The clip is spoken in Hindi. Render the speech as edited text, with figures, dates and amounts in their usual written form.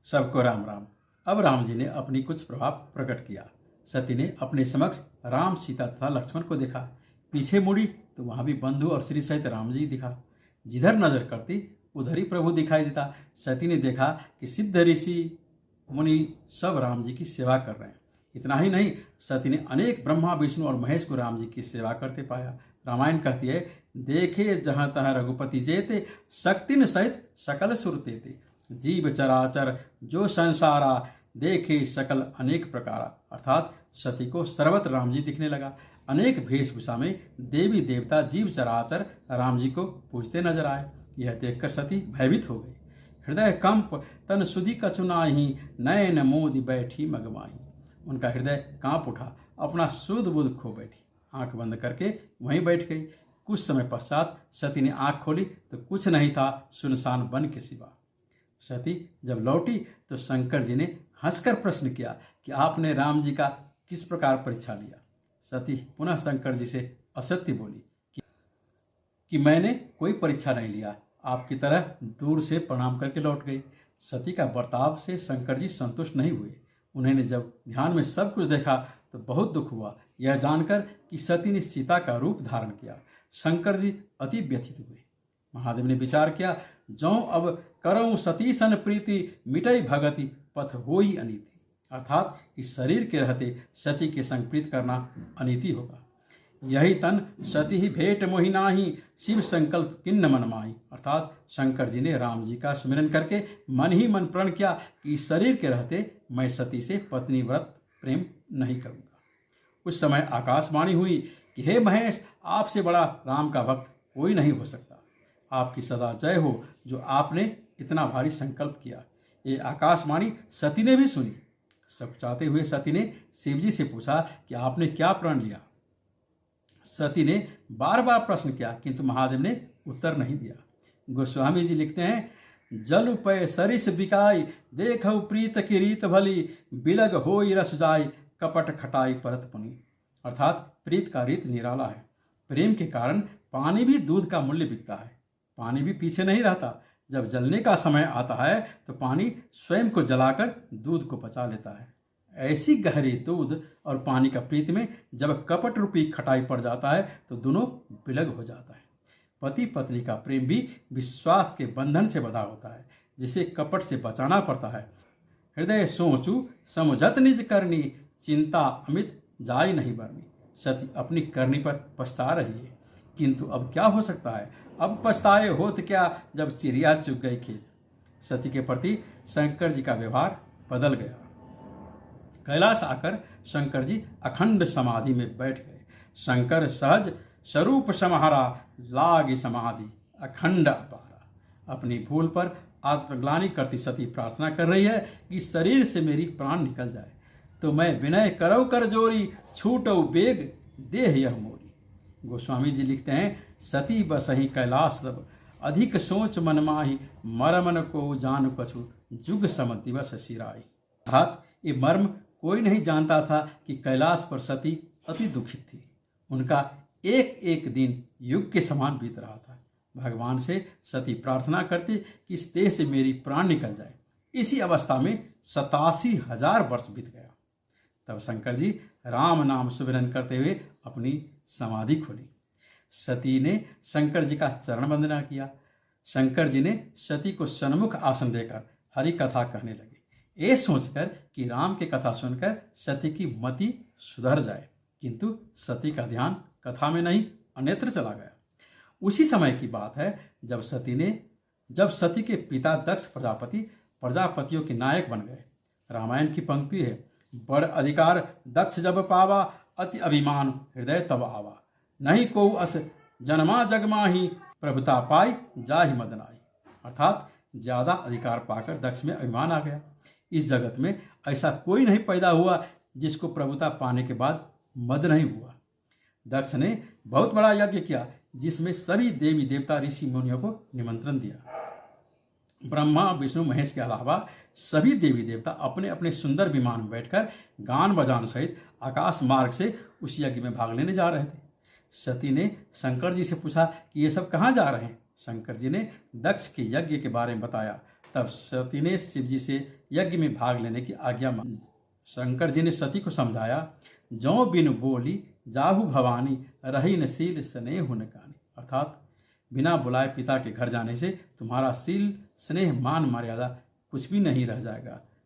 सबको राम राम। अब राम जी ने अपनी कुछ प्रभाव प्रकट किया। सती ने अपने समक्ष राम, सीता तथा लक्ष्मण को देखा। पीछे मुड़ी तो वहां भी बंधु और श्री सहित राम जी दिखा। जिधर नजर करती उधर ही प्रभु दिखाई देता। सती ने देखा कि सिद्ध ऋषि मुनि सब राम जी की सेवा कर रहे हैं। इतना ही नहीं, सती ने अनेक ब्रह्मा, विष्णु और महेश को राम जी की सेवा करते पाया। रामायण कहती है, देखे जहां तहां रघुपति जेते, शक्तिन सहित सकल सुर तेते। जीव चराचर जो संसारा, देखे सकल अनेक प्रकारा। अर्थात सती को सर्वत्र राम जी दिखने लगा। अनेक वेशभूषा में देवी देवता जीव चराचर राम जी को पूजते नजर आए। यह देखकर सती भयभीत हो गई। हृदय कंप तन सुधि कछु नाही, नयन मोदि बैठी मगमाही। उनका हृदय कांप उठा, अपना सुध बुध खो बैठी। आंख बंद करके वहीं बैठ गई। कुछ समय पश्चात सती ने आंख खोली तो कुछ नहीं था सुनसान वन के सिवा। सती जब लौटी तो शंकर जी ने हंसकर प्रश्न किया कि आपने राम जी का किस प्रकार परीक्षा लिया। सती पुनः शंकर जी से असत्य बोली कि मैंने कोई परीक्षा नहीं लिया, आपकी तरह दूर से प्रणाम करके लौट गई। सती का बर्ताव से शंकर जी संतुष्ट नहीं हुए। उन्होंने जब ध्यान में सब कुछ देखा तो बहुत दुख हुआ, यह जानकर कि सती ने सीता का रूप धारण किया। शंकर जी अति व्यथित हुए। महादेव ने विचार किया, जौ अब करऊं सती सन प्रीति, मिटई भगति पथ होई अनीति। अर्थात इस शरीर के रहते सती के संग प्रीत करना अनीति होगा। यही तन सती ही भेंट मोहि नाही, शिव संकल्प किन्न मन माही। अर्थात शंकर जी ने राम जी का सुमिरन करके मन ही मन प्रण किया कि इस शरीर के रहते मैं सती से पत्नी व्रत प्रेम नहीं करूंगा। उस समय आकाशवाणी हुई कि हे महेश, आपसे बड़ा राम का भक्त कोई नहीं हो सकता। आपकी सदा जय हो जो आपने इतना भारी संकल्प किया। ये आकाशवाणी सती ने भी सुनी। सकुचाते हुए सती ने शिव जी से पूछा कि आपने क्या प्रण लिया। सती ने बार बार प्रश्न किया किंतु महादेव ने उत्तर नहीं दिया। गोस्वामी जी लिखते हैं, जल उपय सरिस बिकाई, देखौ प्रीत की रीत भली, बिलग होई रस जाई, कपट खटाई परत पुनी। अर्थात प्रीत का रीत निराला है। प्रेम के कारण पानी भी दूध का मूल्य बिकता है। पानी भी पीछे नहीं रहता। जब जलने का समय आता है तो पानी स्वयं को जलाकर दूध को बचा लेता है। ऐसी गहरी दूध और पानी का प्रीत में जब कपट रूपी खटाई पड़ जाता है तो दोनों विलग हो जाता है। पति पत्नी का प्रेम भी विश्वास के बंधन से बंधा होता है, जिसे कपट से बचाना पड़ता है। हृदय सोचू समुझत निज करनी, चिंता अमित जाय नहीं बरनी। सती अपनी करनी पर पछता रही है, किंतु अब क्या हो सकता है। अब पछताए होत क्या जब चिड़िया चुग गई खेत। सती के प्रति शंकर जी का व्यवहार बदल गया। कैलाश आकर शंकर जी अखंड समाधि में बैठ गए। शंकर सहज स्वरूप समाहरा, लाग समाधि अखंड अपारा। अपनी भूल पर आत्मग्लानि करती सती प्रार्थना कर रही है कि शरीर से मेरी प्राण निकल जाए तो मैं विनय करौ कर जोरी, छूटौ बेग देह यह मोरी। गोस्वामी जी लिखते हैं, सती बसही कैलाश तब, अधिक सोच मन माही, मरमन को जान कछु, जुग सम दिवस सिराई। अर्थात ये मर्म कोई नहीं जानता था कि कैलाश पर सती अति दुखित थी। उनका एक एक दिन युग के समान बीत रहा था। भगवान से सती प्रार्थना करती कि इस देह से मेरी प्राण निकल जाए। इसी अवस्था में 87,000 वर्ष बीत गया। तब शंकर जी राम नाम सुमिरन करते हुए अपनी समाधि खोली। सती ने शंकर जी का चरण वंदना किया। शंकर जी ने सती को सन्मुख आसन देकर हरि कथा कहने लगे, ये सोचकर कि राम की कथा सुनकर सती की मति सुधर जाए, किंतु सती का ध्यान कथा में नहीं अन्यत्र चला गया। उसी समय की बात है जब सती के पिता दक्ष प्रजापति प्रजापतियों के नायक बन गए। रामायण की पंक्ति है, बड़ अधिकार दक्ष जब पावा, अति अभिमान हृदय तब आवा, नहीं को अस जन्मा जगमाही, प्रभुता पाई जाहि मदन आई। अर्थात ज्यादा अधिकार पाकर दक्ष में अभिमान आ गया। इस जगत में ऐसा कोई नहीं पैदा हुआ जिसको प्रभुता पाने के बाद मद नहीं हुआ। दक्ष ने बहुत बड़ा यज्ञ किया जिसमें सभी देवी देवता ऋषि मुनियों को निमंत्रण दिया। ब्रह्मा विष्णु महेश के अलावा सभी देवी देवता अपने अपने सुंदर विमान में बैठकर गान बजान सहित आकाश मार्ग से उस यज्ञ में भाग लेने जा रहे थे। सती ने शंकर जी से पूछा कि ये सब कहाँ जा रहे हैं। शंकर जी ने दक्ष के यज्ञ के बारे में बताया तब सती ने शिव जी से यज्ञ में भाग लेने की आज्ञा मांगी। शंकर जी ने सती को समझाया, जौ बिनु बोली जाहु भवानी, रही न शील स्नेह न कानी। अर्थात बिना बुलाए पिता के घर जाने से तुम्हारा शील स्नेह मान मर्यादा कुछ भी नहीं रह जाएगा।